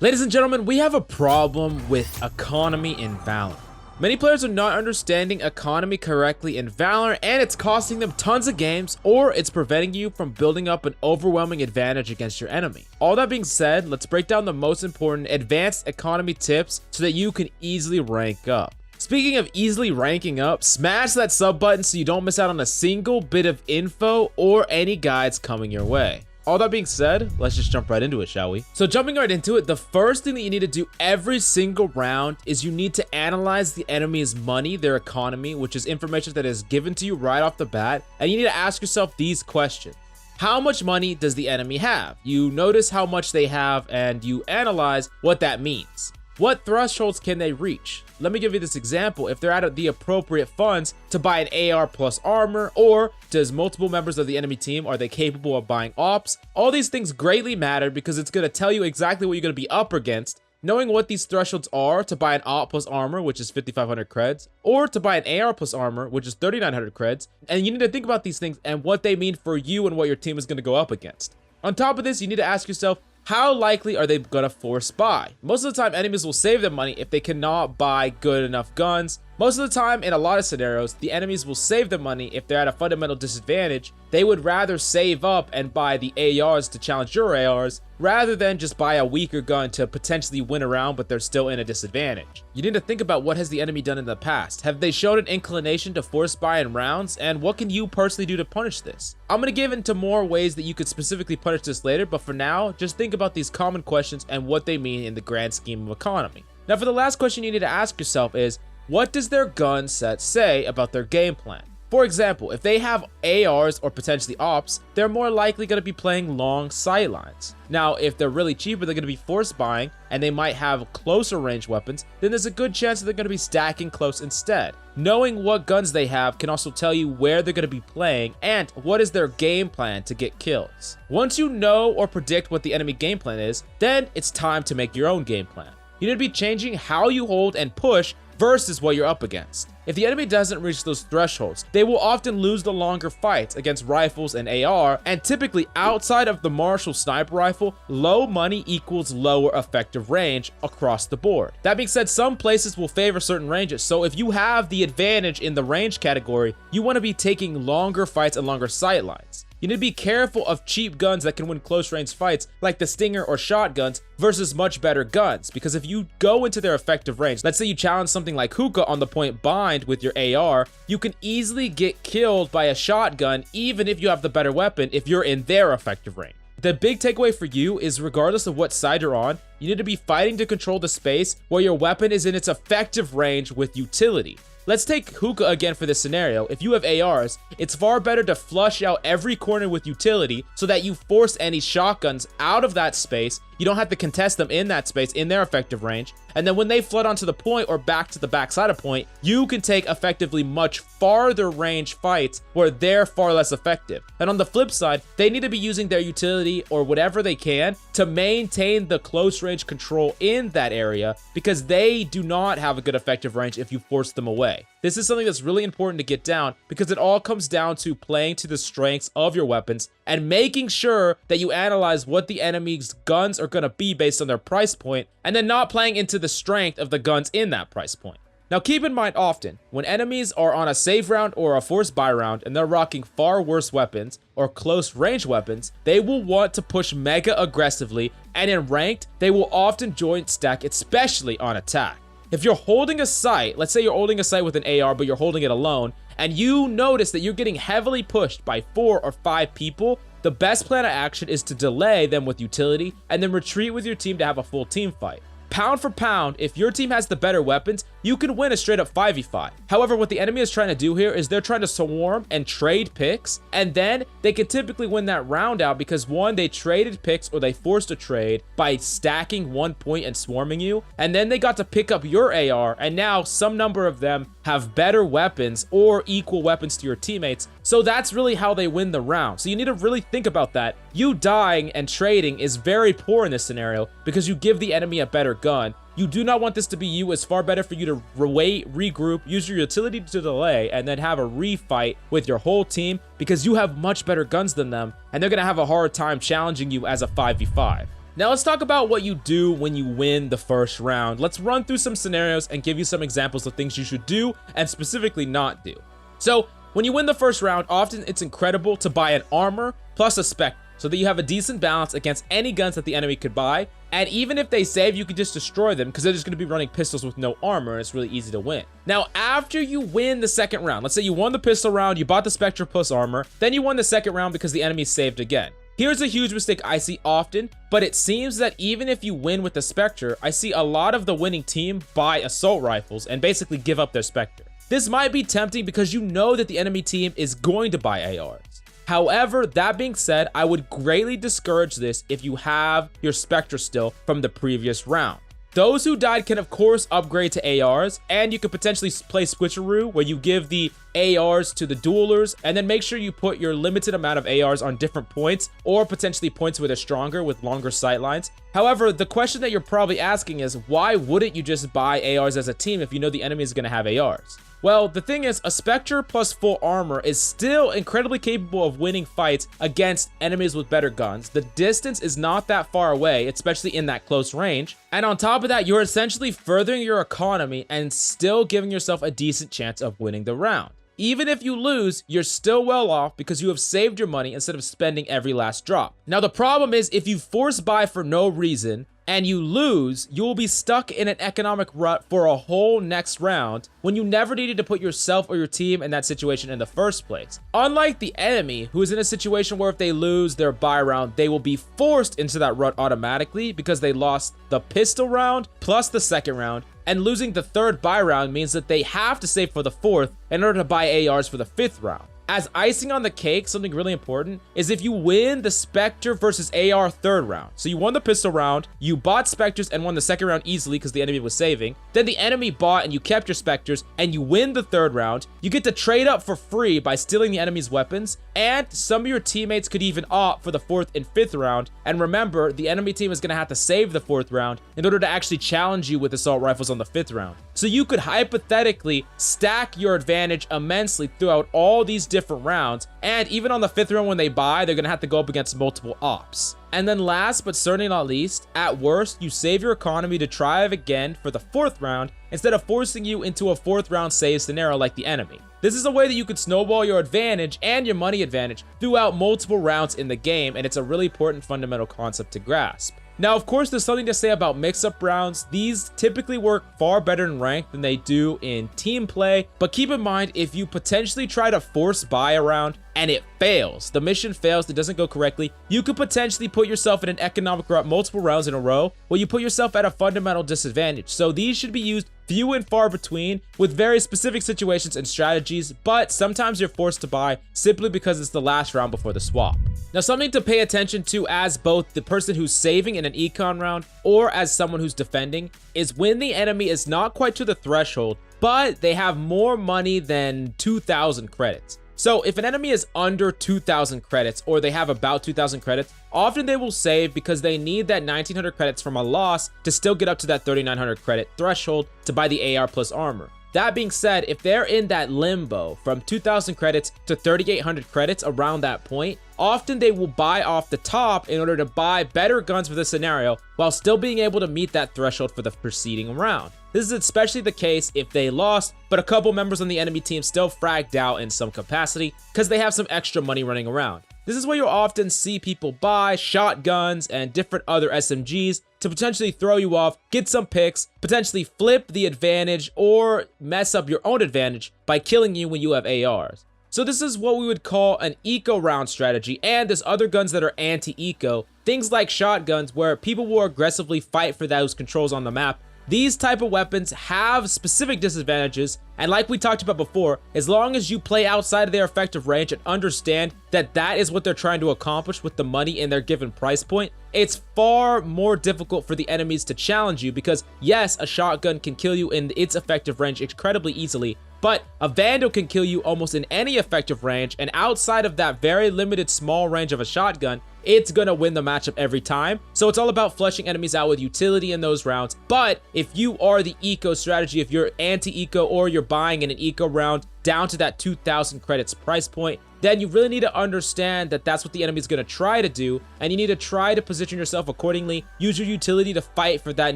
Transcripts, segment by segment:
Ladies and gentlemen, we have a problem with economy in Valorant. Many players are not understanding economy correctly in Valorant, and it's costing them tons of games, or it's preventing you from building up an overwhelming advantage against your enemy. All that being said, let's break down the most important advanced economy tips so that you can easily rank up. Speaking of easily ranking up, smash that sub button so you don't miss out on a single bit of info or any guides coming your way. All that being said, let's just jump right into it, shall we? So jumping right into it, the first thing that you need to do every single round is you need to analyze the enemy's money, their economy, which is information that is given to you right off the bat. And you need to ask yourself these questions. How much money does the enemy have? You notice how much they have and you analyze what that means. What thresholds can they reach? Let me give you this example. If they're at the appropriate funds to buy an AR plus armor, or does multiple members of the enemy team, are they capable of buying ops? All these things greatly matter because it's going to tell you exactly what you're going to be up against. Knowing what these thresholds are to buy an op plus armor, which is 5,500 creds, or to buy an AR plus armor, which is 3,900 creds. And you need to think about these things and what they mean for you and what your team is going to go up against. On top of this, you need to ask yourself, how likely are they gonna force buy? Most of the time, enemies will save their money if they cannot buy good enough guns. Most of the time, in a lot of scenarios, the enemies will save their money if they're at a fundamental disadvantage. They would rather save up and buy the ARs to challenge your ARs, rather than just buy a weaker gun to potentially win around, but they're still in a disadvantage. You need to think about what has the enemy done in the past. Have they shown an inclination to force buy in rounds? And what can you personally do to punish this? I'm gonna give into more ways that you could specifically punish this later, but for now, just think about these common questions and what they mean in the grand scheme of economy. Now, for the last question you need to ask yourself is, what does their gun set say about their game plan? For example, if they have ARs or potentially ops, they're more likely going to be playing long sightlines. Now, if they're really cheaper, they're going to be force buying and they might have closer range weapons, then there's a good chance that they're going to be stacking close instead. Knowing what guns they have can also tell you where they're going to be playing and what is their game plan to get kills. Once you know or predict what the enemy game plan is, then it's time to make your own game plan. You need to be changing how you hold and push versus what you're up against. If the enemy doesn't reach those thresholds, they will often lose the longer fights against rifles and AR, and typically outside of the Marshall sniper rifle, low money equals lower effective range across the board. That being said, some places will favor certain ranges, so if you have the advantage in the range category, you want to be taking longer fights and longer sight lines. You need to be careful of cheap guns that can win close range fights like the Stinger or shotguns versus much better guns, because if you go into their effective range, let's say you challenge something like Hookah on the point bind with your AR, you can easily get killed by a shotgun even if you have the better weapon if you're in their effective range. The big takeaway for you is regardless of what side you're on, you need to be fighting to control the space where your weapon is in its effective range with utility. Let's take Hookah again for this scenario. If you have ARs, it's far better to flush out every corner with utility so that you force any shotguns out of that space. You don't have to contest them in that space in their effective range. And then when they flood onto the point or back to the backside of point, you can take effectively much farther range fights where they're far less effective. And on the flip side, they need to be using their utility or whatever they can to maintain the close range control in that area, because they do not have a good effective range if you force them away. This is something that's really important to get down because it all comes down to playing to the strengths of your weapons and making sure that you analyze what the enemy's guns are going to be based on their price point, and then not playing into the strength of the guns in that price point. Now, keep in mind often, when enemies are on a save round or a force buy round and they're rocking far worse weapons or close range weapons, they will want to push mega aggressively, and in ranked, they will often joint stack, especially on attack. If you're holding a sight, let's say you're holding a sight with an AR, but you're holding it alone, and you notice that you're getting heavily pushed by 4 or 5 people, the best plan of action is to delay them with utility and then retreat with your team to have a full team fight. Pound for pound, if your team has the better weapons, you can win a straight up 5v5. However, what the enemy is trying to do here is they're trying to swarm and trade picks, and then they can typically win that round out because one, they traded picks or they forced a trade by stacking 1 point and swarming you, and then they got to pick up your AR, and now some number of them have better weapons or equal weapons to your teammates. So that's really how they win the round. So you need to really think about that. You dying and trading is very poor in this scenario because you give the enemy a better gun. You do not want this to be you. It's far better for you to wait, regroup, use your utility to delay, and then have a refight with your whole team because you have much better guns than them, and they're going to have a hard time challenging you as a 5v5. Now let's talk about what you do when you win the first round. Let's run through some scenarios and give you some examples of things you should do and specifically not do. So when you win the first round, often it's incredible to buy an armor plus a spec so that you have a decent balance against any guns that the enemy could buy. And even if they save, you can just destroy them because they're just going to be running pistols with no armor, and it's really easy to win. Now, after you win the second round, let's say you won the pistol round, you bought the Spectre plus armor, then you won the second round because the enemy saved again. Here's a huge mistake I see often, but it seems that even if you win with the Spectre, I see a lot of the winning team buy assault rifles and basically give up their Spectre. This might be tempting because you know that the enemy team is going to buy ARs. However, that being said, I would greatly discourage this if you have your Spectre still from the previous round. Those who died can of course upgrade to ARs, and you could potentially play switcheroo where you give the ARs to the duelers and then make sure you put your limited amount of ARs on different points or potentially points where they're stronger with longer sightlines. However, the question that you're probably asking is, why wouldn't you just buy ARs as a team if you know the enemy is going to have ARs? Well, the thing is, a Spectre plus full armor is still incredibly capable of winning fights against enemies with better guns. The distance is not that far away, especially in that close range. And on top of that, you're essentially furthering your economy and still giving yourself a decent chance of winning the round. Even if you lose, you're still well off because you have saved your money instead of spending every last drop. Now, the problem is if you force buy for no reason and you lose, you will be stuck in an economic rut for a whole next round when you never needed to put yourself or your team in that situation in the first place. Unlike the enemy, who is in a situation where if they lose their buy round, they will be forced into that rut automatically because they lost the pistol round plus the second round, and losing the third buy round means that they have to save for the fourth in order to buy ARs for the fifth round. As icing on the cake, something really important is if you win the Spectre versus AR third round. So you won the pistol round, you bought Spectres and won the second round easily because the enemy was saving. Then the enemy bought and you kept your Spectres and you win the third round. You get to trade up for free by stealing the enemy's weapons, and some of your teammates could even opt for the fourth and fifth round. And remember, the enemy team is going to have to save the fourth round in order to actually challenge you with assault rifles on the fifth round. So you could hypothetically stack your advantage immensely throughout all these different rounds, and even on the fifth round when they buy, they're gonna have to go up against multiple ops. And then last but certainly not least, at worst, you save your economy to try again for the fourth round instead of forcing you into a fourth round save scenario like the enemy. This is a way that you could snowball your advantage and your money advantage throughout multiple rounds in the game, and it's a really important fundamental concept to grasp. Now, of course, there's something to say about mix-up rounds. These typically work far better in ranked than they do in team play, but keep in mind, if you potentially try to force buy a round and it fails, the mission fails, it doesn't go correctly, you could potentially put yourself in an economic rut multiple rounds in a row where you put yourself at a fundamental disadvantage. So these should be used few and far between with very specific situations and strategies, but sometimes you're forced to buy simply because it's the last round before the swap. Now, something to pay attention to as both the person who's saving in an econ round or as someone who's defending is when the enemy is not quite to the threshold, but they have more money than 2,000 credits. So if an enemy is under 2,000 credits or they have about 2,000 credits, often they will save because they need that 1,900 credits from a loss to still get up to that 3,900 credit threshold to buy the AR plus armor. That being said, if they're in that limbo from 2,000 credits to 3,800 credits around that point, often they will buy off the top in order to buy better guns for the scenario while still being able to meet that threshold for the preceding round. This is especially the case if they lost, but a couple members on the enemy team still fragged out in some capacity because they have some extra money running around. This is where you'll often see people buy shotguns and different other SMGs to potentially throw you off, get some picks, potentially flip the advantage or mess up your own advantage by killing you when you have ARs. So this is what we would call an eco round strategy, and there's other guns that are anti-eco, things like shotguns where people will aggressively fight for those controls on the map. These type of weapons have specific disadvantages, and like we talked about before, as long as you play outside of their effective range and understand that that is what they're trying to accomplish with the money in their given price point, it's far more difficult for the enemies to challenge you because yes, a shotgun can kill you in its effective range incredibly easily, but a Vandal can kill you almost in any effective range, and outside of that very limited small range of a shotgun, it's gonna win the matchup every time. So it's all about fleshing enemies out with utility in those rounds. But if you are the eco strategy, if you're anti-eco or you're buying in an eco round down to that 2,000 credits price point, then you really need to understand that that's what the enemy is going to try to do, and you need to try to position yourself accordingly, use your utility to fight for that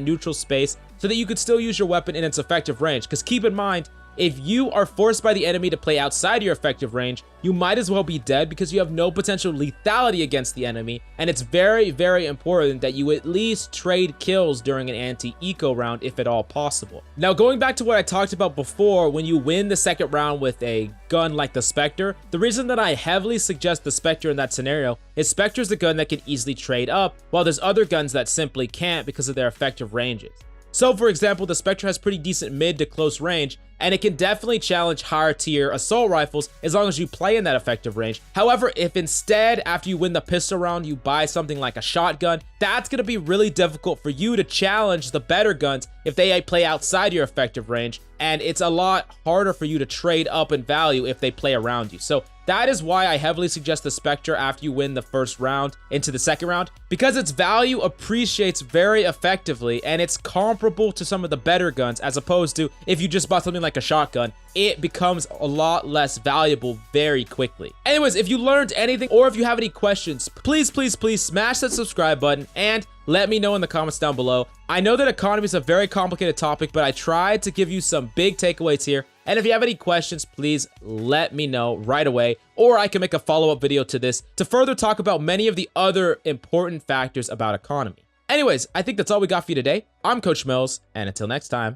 neutral space so that you could still use your weapon in its effective range. Because keep in mind, if you are forced by the enemy to play outside your effective range, you might as well be dead because you have no potential lethality against the enemy, and it's very, very important that you at least trade kills during an anti-eco round if at all possible. Now, going back to what I talked about before, when you win the second round with a gun like the Spectre, the reason that I heavily suggest the Spectre in that scenario is Spectre is the gun that can easily trade up, while there's other guns that simply can't because of their effective ranges. So for example, the Spectre has pretty decent mid to close range, and it can definitely challenge higher tier assault rifles as long as you play in that effective range. However, if instead after you win the pistol round you buy something like a shotgun, that's going to be really difficult for you to challenge the better guns if they play outside your effective range, and it's a lot harder for you to trade up in value if they play around you. So that is why I heavily suggest the Spectre after you win the first round into the second round, because its value appreciates very effectively and it's comparable to some of the better guns, as opposed to if you just bought something like a shotgun, it becomes a lot less valuable very quickly. Anyways, if you learned anything or if you have any questions, please smash that subscribe button and let me know in the comments down below. I know that economy is a very complicated topic, but I tried to give you some big takeaways here. And if you have any questions, please let me know right away, or I can make a follow-up video to this to further talk about many of the other important factors about economy. Anyways, I think that's all we got for you today. I'm Coach Mills, and until next time.